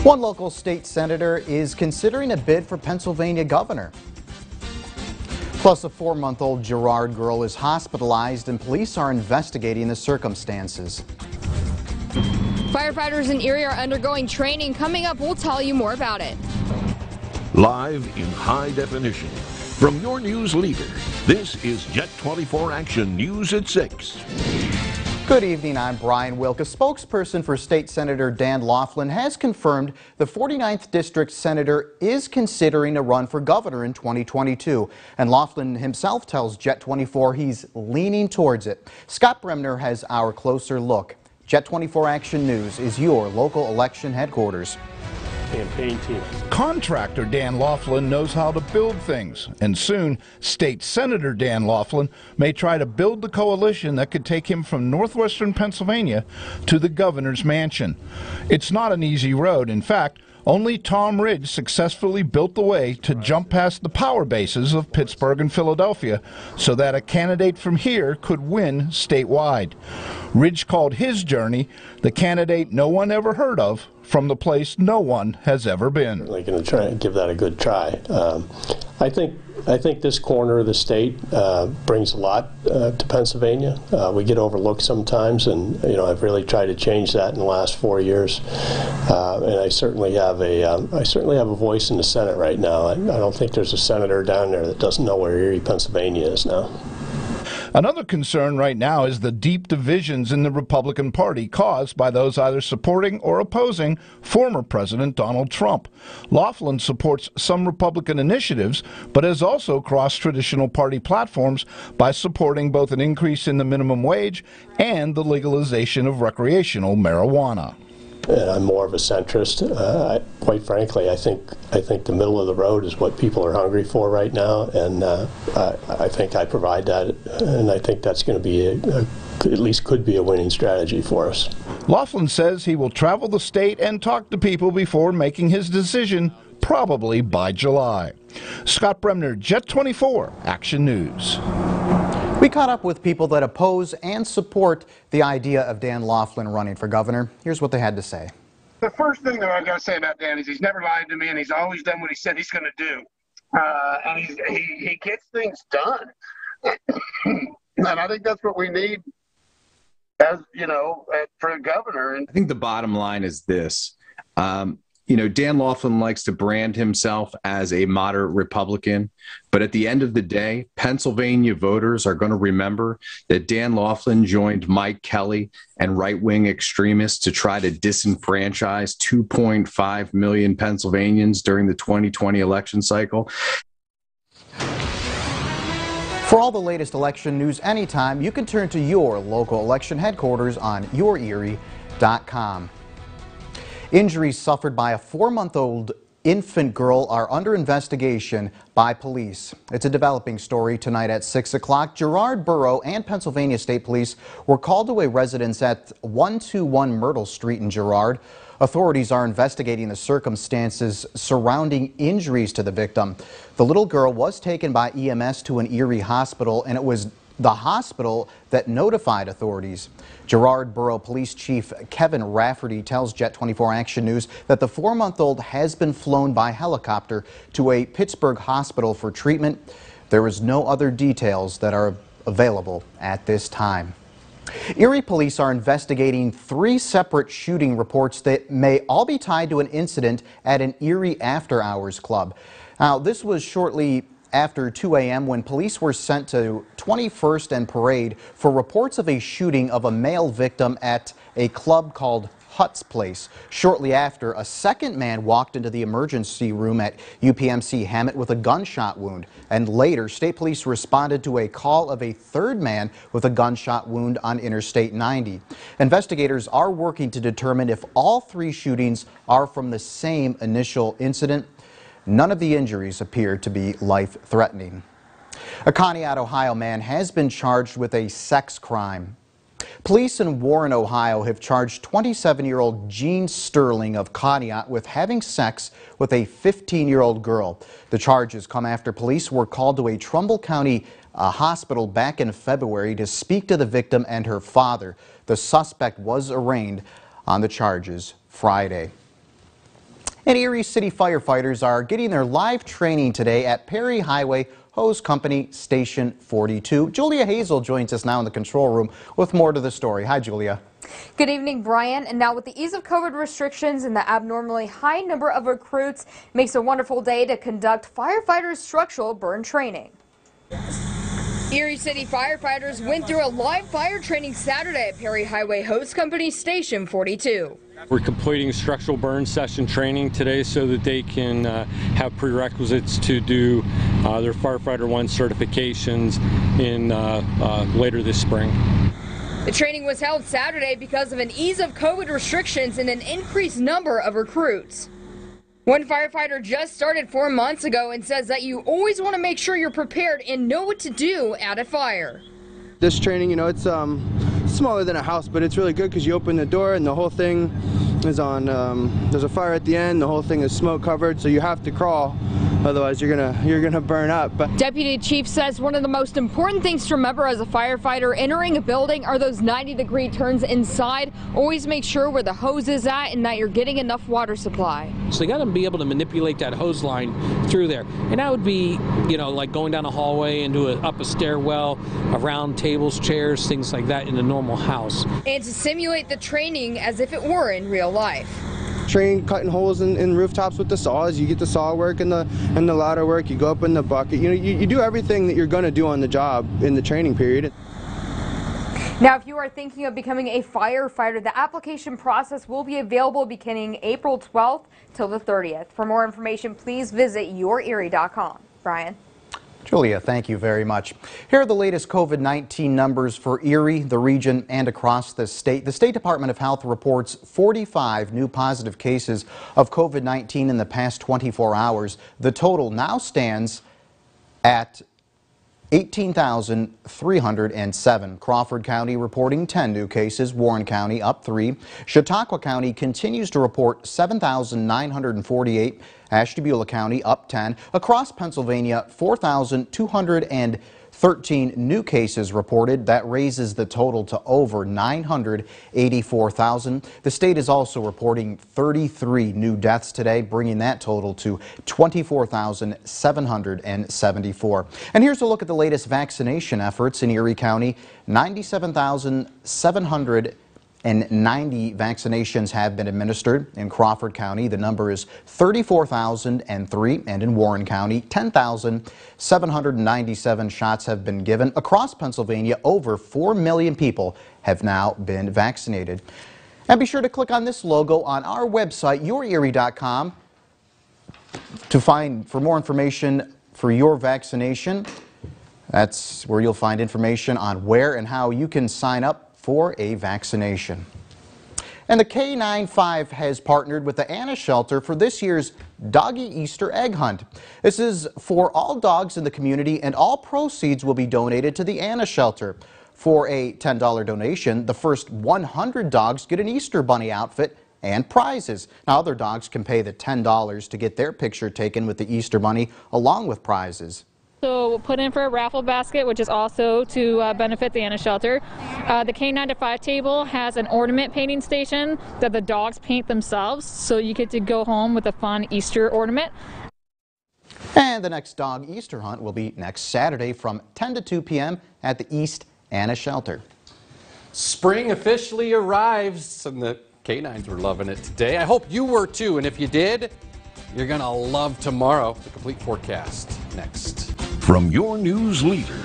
One local state senator is considering a bid for Pennsylvania governor. Plus, a 4-month-old Girard girl is hospitalized and police are investigating the circumstances. Firefighters in Erie are undergoing training. Coming up, we'll tell you more about it. Live in high definition from your news leader, this is Jet 24 Action News at 6. Good evening, I'm Brian Wilk. A spokesperson for State Senator Dan Laughlin has confirmed the 49th District Senator is considering a run for governor in 2022. And Laughlin himself tells Jet 24 he's leaning towards it. Scott Bremner has our closer look. Jet 24 Action News is your local election headquarters. Campaign team. Contractor Dan Laughlin knows how to build things, and soon State Senator Dan Laughlin may try to build the coalition that could take him from northwestern Pennsylvania to the governor's mansion. It's not an easy road. In fact, only Tom Ridge successfully built the way to jump past the power bases of Pittsburgh and Philadelphia so that a candidate from here could win statewide. Ridge called his journey the candidate no one ever heard of from the place no one has ever been. We're going to try and give that a good try. I think this corner of the state brings a lot to Pennsylvania. We get overlooked sometimes, and I've really tried to change that in the last 4 years. And I certainly have a voice in the Senate right now. I don't think there's a senator down there that doesn't know where Erie, Pennsylvania is now. Another concern right now is the deep divisions in the Republican Party caused by those either supporting or opposing former President Donald Trump. Laughlin supports some Republican initiatives, but has also crossed traditional party platforms by supporting both an increase in the minimum wage and the legalization of recreational marijuana. And I'm more of a centrist. Quite frankly, I think the middle of the road is what people are hungry for right now, and I think I provide that, and I think that's going to be at least could be a winning strategy for us. Laughlin says he will travel the state and talk to people before making his decision, probably by July. Scott Bremner, Jet 24, Action News. We caught up with people that oppose and support the idea of Dan Laughlin running for governor. Here's what they had to say. The first thing that I got to say about Dan is he's never lied to me, and he's always done what he said he's going to do. And he gets things done. And I think that's what we need as, for a governor. And I think the bottom line is this. Dan Laughlin likes to brand himself as a moderate Republican, but at the end of the day, Pennsylvania voters are going to remember that Dan Laughlin joined Mike Kelly and right-wing extremists to try to disenfranchise 2.5 million Pennsylvanians during the 2020 election cycle. For all the latest election news anytime, you can turn to your local election headquarters on YourErie.com. Injuries suffered by a 4-month-old infant girl are under investigation by police. It's a developing story tonight at 6 o'clock. Girard Borough and Pennsylvania State Police were called to a residence at 121 Myrtle Street in Girard. Authorities are investigating the circumstances surrounding injuries to the victim. The little girl was taken by EMS to an Erie hospital, and it was the hospital that notified authorities. Girard Borough Police Chief Kevin Rafferty tells Jet 24 Action News that the 4-month-old has been flown by helicopter to a Pittsburgh hospital for treatment. There is no other details that are available at this time. Erie police are investigating 3 separate shooting reports that may all be tied to an incident at an Erie after-hours club. Now, this was shortly after 2 a.m. when police were sent to 21st and Parade for reports of a shooting of a male victim at a club called Hutt's Place. Shortly after, a second man walked into the emergency room at UPMC Hammett with a gunshot wound. And later, state police responded to a call of a third man with a gunshot wound on Interstate 90. Investigators are working to determine if all 3 shootings are from the same initial incident. None of the injuries appear to be life-threatening. A Conneaut, Ohio man has been charged with a sex crime. Police in Warren, Ohio have charged 27-year-old Gene Sterling of Conneaut with having sex with a 15-year-old girl. The charges come after police were called to a Trumbull County hospital back in February to speak to the victim and her father. The suspect was arraigned on the charges Friday. And Erie City firefighters are getting their live training today at Perry Highway Hose Company Station 42. Julia Hazel joins us now in the control room with more to the story. Hi, Julia. Good evening, Brian. And now with the ease of COVID restrictions and the abnormally high number of recruits, makes a wonderful day to conduct firefighters structural burn training. Erie City firefighters went through a live fire training Saturday at Perry Highway Hose Company Station 42. We're completing structural burn session training today so that they can have prerequisites to do their Firefighter 1 certifications in later this spring. The training was held Saturday because of an ease of COVID restrictions and an increased number of recruits. One firefighter just started 4 months ago and says that you always want to make sure you're prepared and know what to do at a fire. This training, it's smaller than a house, but it's really good because you open the door and the whole thing is on, there's a fire at the end, the whole thing is smoke covered, so you have to crawl, otherwise you're gonna burn up. But Deputy Chief says one of the most important things to remember as a firefighter entering a building are those 90-degree turns inside. Always make sure where the hose is at and that you're getting enough water supply. So you got to be able to manipulate that hose line through there, and that would be, like going down a hallway into up a stairwell, around tables, chairs, things like that in a normal house. And to simulate the training as if it were in real life. training cutting holes in rooftops with the saws. You get the saw work and the ladder work. You go up in the bucket. You do everything that you're going to do on the job in the training period. Now, if you are thinking of becoming a firefighter, the application process will be available beginning April 12th till the 30th. For more information, please visit YourErie.com. Brian. Julia, thank you very much. Here are the latest COVID-19 numbers for Erie, the region, and across the state. The State Department of Health reports 45 new positive cases of COVID-19 in the past 24 hours. The total now stands at 18,307. Crawford County reporting 10 new cases. Warren County up 3. Chautauqua County continues to report 7,948. Ashtabula County up 10. Across Pennsylvania, 4,213 new cases reported. That raises the total to over 984,000. The state is also reporting 33 new deaths today, bringing that total to 24,774. And here's a look at the latest vaccination efforts in Erie County. 97,790 vaccinations have been administered. In Crawford County, the number is 34,003, and in Warren County, 10,797 shots have been given. Across Pennsylvania, over 4 million people have now been vaccinated. And be sure to click on this logo on our website, YourErie.com, for more information for your vaccination. That's where you'll find information on where and how you can sign up for a vaccination. And the K95 has partnered with the Anna Shelter for this year's Doggy Easter Egg Hunt. This is for all dogs in the community, and all proceeds will be donated to the Anna Shelter. For a $10 donation, the first 100 dogs get an Easter Bunny outfit and prizes. Now, other dogs can pay the $10 to get their picture taken with the Easter Bunny along with prizes. So we'll put in for a raffle basket, which is also to benefit the Anna Shelter. The K95 table has an ornament painting station that the dogs paint themselves, so you get to go home with a fun Easter ornament. And the next dog Easter hunt will be next Saturday from 10 to 2 p.m. at the East Anna Shelter. Spring officially arrives, and the canines were loving it today. I hope you were too, and if you did, you're going to love tomorrow. The complete forecast next. From your news leader.